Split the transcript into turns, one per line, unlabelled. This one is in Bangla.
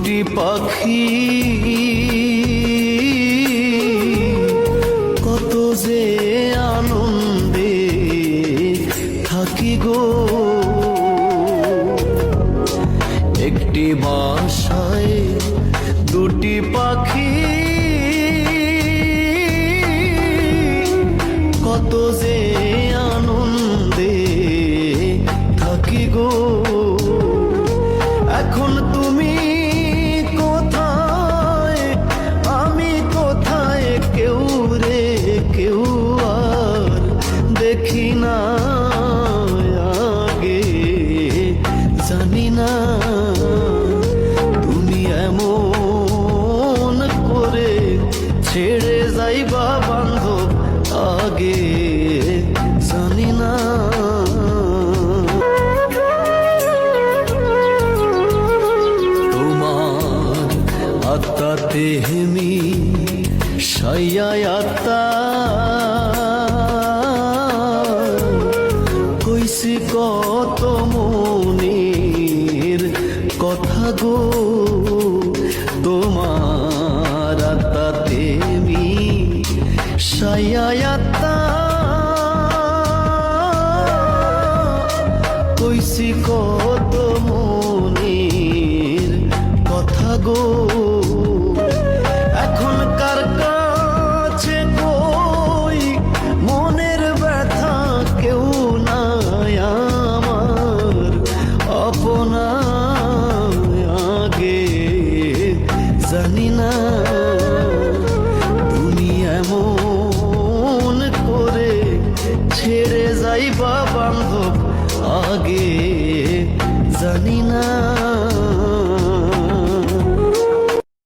দুটি পাখি কত যে আনন্দে থাকি গো, একটি বাসায় দুটি পাখি কত যে আনন্দে থাকি গো। এখন তুমি কোথায়, আমি কোথায়, কেউ রে কেউ আর দেখি না আগে, জানি না তুমি এমন করে ছেড়ে যাইবা বান্ধব আগে, জানি না। তোমার আত্মাতে হেমি সাইয়ায় আত্মা কইছি কত মনের কথা গো, তোমার আত্মাতে হেমি সাইয়ায় আত্মা কইছি কত মনের কথা গো। এখন কার কাছে কই মনের ব্যথা, কেউ নাই আমার আপনা আগে, জানি না তুমি এমন করে ছেড়ে যাইবা বান্ধব আগে, জানি না।